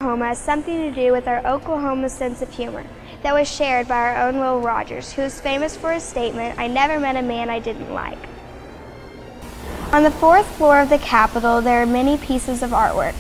Oklahoma has something to do with our Oklahoma sense of humor that was shared by our own Will Rogers, who is famous for his statement, "I never met a man I didn't like." On the 4th floor of the Capitol, there are many pieces of artwork.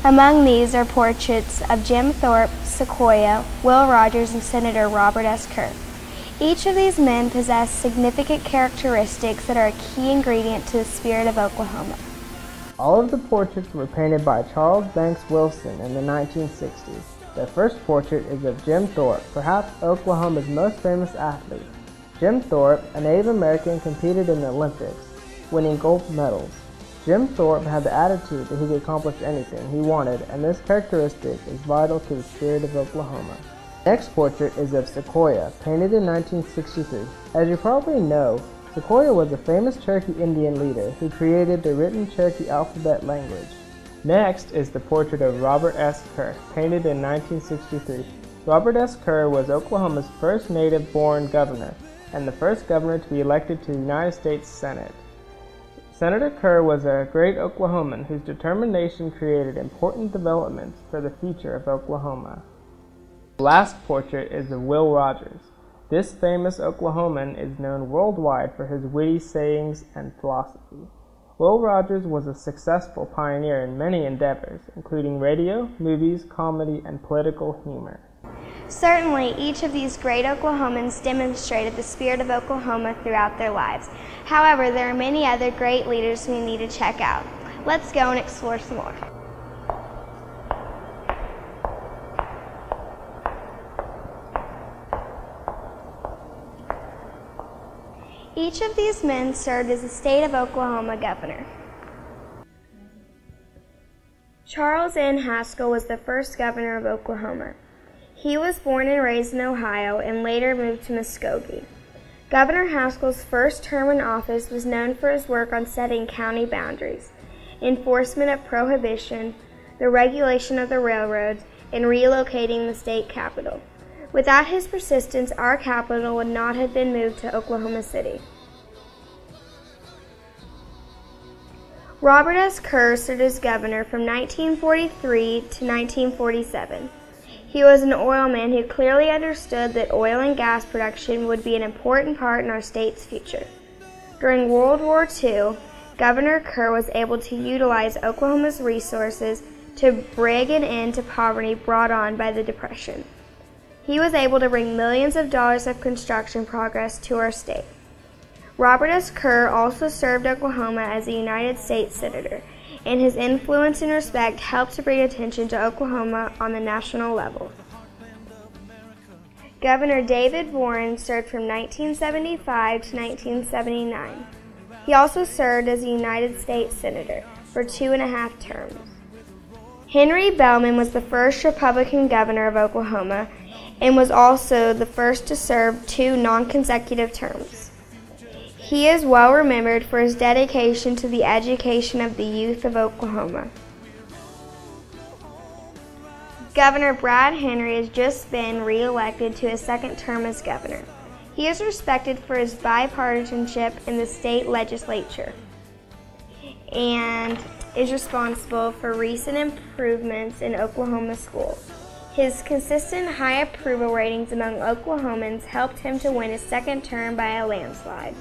Among these are portraits of Jim Thorpe, Sequoyah, Will Rogers, and Senator Robert S. Kerr. Each of these men possess significant characteristics that are a key ingredient to the spirit of Oklahoma. All of the portraits were painted by Charles Banks Wilson in the 1960s. The first portrait is of Jim Thorpe, perhaps Oklahoma's most famous athlete. Jim Thorpe, a Native American, competed in the Olympics, winning gold medals. Jim Thorpe had the attitude that he could accomplish anything he wanted, and this characteristic is vital to the spirit of Oklahoma. The next portrait is of Sequoyah, painted in 1963. As you probably know, Sequoyah was a famous Cherokee Indian leader who created the written Cherokee alphabet language. Next is the portrait of Robert S. Kerr, painted in 1963. Robert S. Kerr was Oklahoma's first native-born governor, and the first governor to be elected to the United States Senate. Senator Kerr was a great Oklahoman whose determination created important developments for the future of Oklahoma. The last portrait is of Will Rogers. This famous Oklahoman is known worldwide for his witty sayings and philosophy. Will Rogers was a successful pioneer in many endeavors, including radio, movies, comedy, and political humor. Certainly, each of these great Oklahomans demonstrated the spirit of Oklahoma throughout their lives. However, there are many other great leaders we need to check out. Let's go and explore some more. Each of these men served as the state of Oklahoma governor. Charles N. Haskell was the first governor of Oklahoma. He was born and raised in Ohio and later moved to Muskogee. Governor Haskell's first term in office was known for his work on setting county boundaries, enforcement of prohibition, the regulation of the railroads, and relocating the state capital. Without his persistence, our capital would not have been moved to Oklahoma City. Robert S. Kerr served as governor from 1943 to 1947. He was an oilman who clearly understood that oil and gas production would be an important part in our state's future. During World War II, Governor Kerr was able to utilize Oklahoma's resources to bring an end to poverty brought on by the Depression. He was able to bring millions of dollars of construction progress to our state. Robert S. Kerr also served Oklahoma as a United States Senator, and his influence and respect helped to bring attention to Oklahoma on the national level. Governor David Warren served from 1975 to 1979. He also served as a United States Senator for 2.5 terms. Henry Bellman was the first Republican governor of Oklahoma and was also the first to serve 2 non-consecutive terms. He is well remembered for his dedication to the education of the youth of Oklahoma. Governor Brad Henry has just been re-elected to his 2nd term as governor. He is respected for his bipartisanship in the state legislature and is responsible for recent improvements in Oklahoma schools. His consistent high approval ratings among Oklahomans helped him to win his 2nd term by a landslide.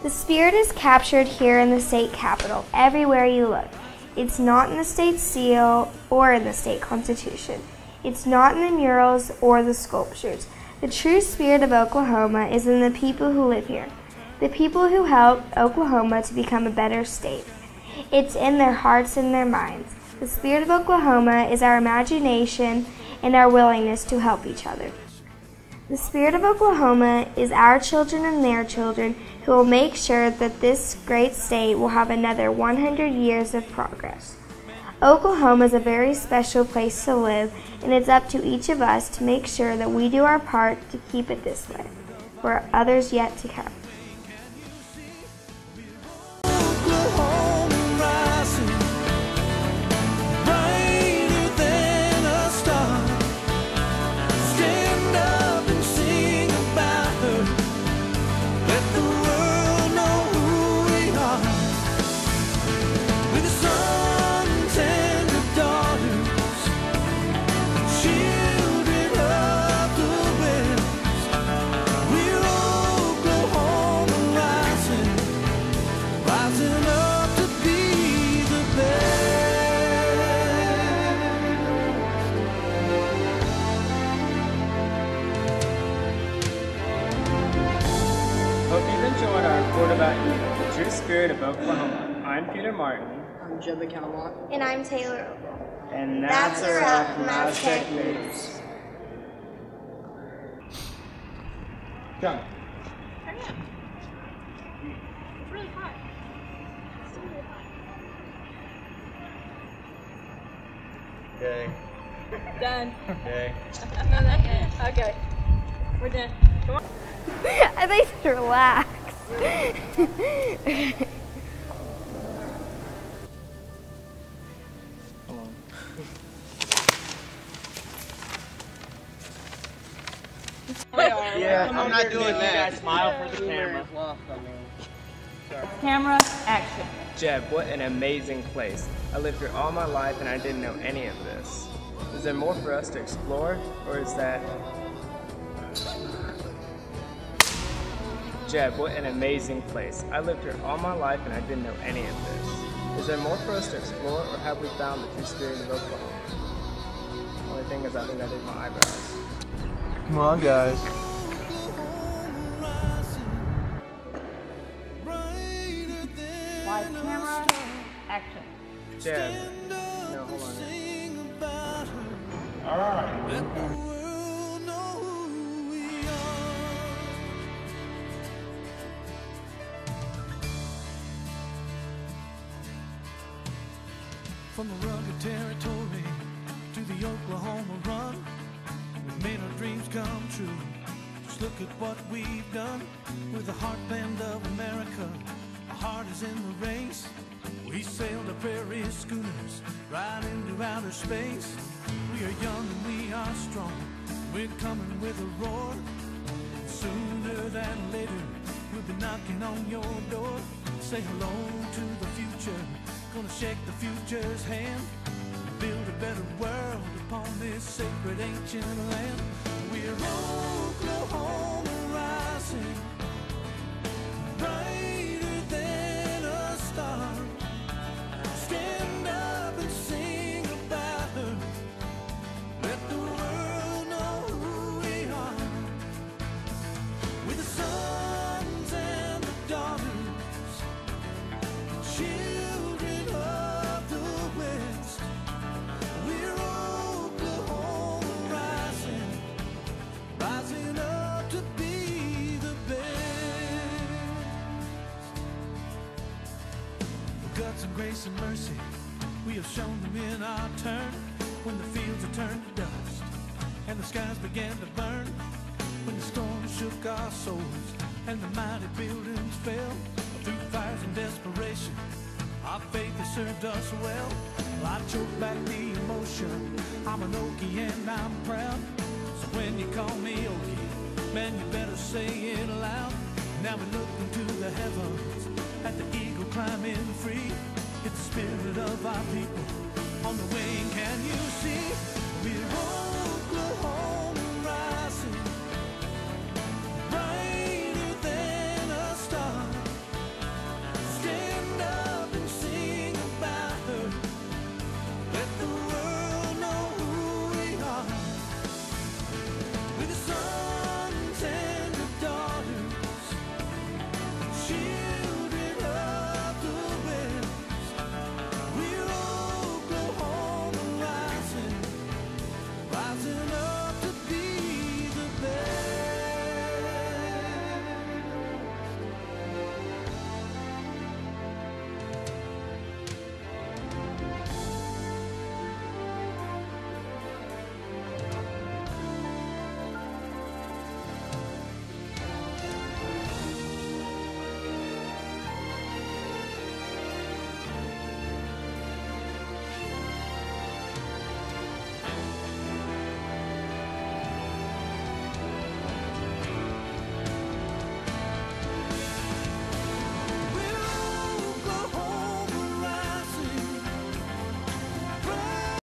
The spirit is captured here in the state capitol, everywhere you look. It's not in the state seal or in the state constitution. It's not in the murals or the sculptures. The true spirit of Oklahoma is in the people who live here, the people who helped Oklahoma to become a better state. It's in their hearts and their minds. The spirit of Oklahoma is our imagination and our willingness to help each other. The spirit of Oklahoma is our children and their children who will make sure that this great state will have another 100 years of progress. Oklahoma is a very special place to live, and it's up to each of us to make sure that we do our part to keep it this way, for others yet to come. With the sun tender spirit of Oklahoma. I'm Peter Martin. I'm Jeb McCalmont. And I'm Taylor Ogle. And that's a wrap from Aztec News. Jump. Hurry up. It's really hot. It's still really hot. Okay. Done. Okay. Okay. We're done. Come on. I think you should relax. Yeah, I'm not doing that. Smile for the camera. Camera, action. Jeb, what an amazing place. I lived here all my life and I didn't know any of this. Is there more for us to explore, or is that... Jeb, what an amazing place. I lived here all my life and I didn't know any of this. Is there more for us to explore, or have we found the true spirit of Oklahoma? The only thing is I think I did my eyebrows. Come on, guys. Wide camera, action. Jeb. No, hold on. From the rugged territory to the Oklahoma run, we've made our dreams come true. Just look at what we've done. We're the heartland of America. Our heart is in the race. We sail the prairie schooners right into outer space. We are young and we are strong. We're coming with a roar. Sooner than later, we'll be knocking on your door. Say hello to the future. Gonna shake the future's hand. Build a better world upon this sacred ancient land. We're Oklahoma rising, brighter than a star. Stand up and sing about her. Let the world know who we are. With the sons and the daughters, children of the West. We're Oklahoma rising, rising up to be the best. For guts and grace and mercy, we have shown them in our turn. When the fields are turned to dust and the skies began to burn, when the storm shook our souls and the mighty buildings fell, through fires and desperation, our faith has served us well. I choke back the emotion. I'm an Okie and I'm proud. So when you call me Okie, man, you better say it loud. Now we look into the heavens at the eagle climbing free. It's the spirit of our people on the way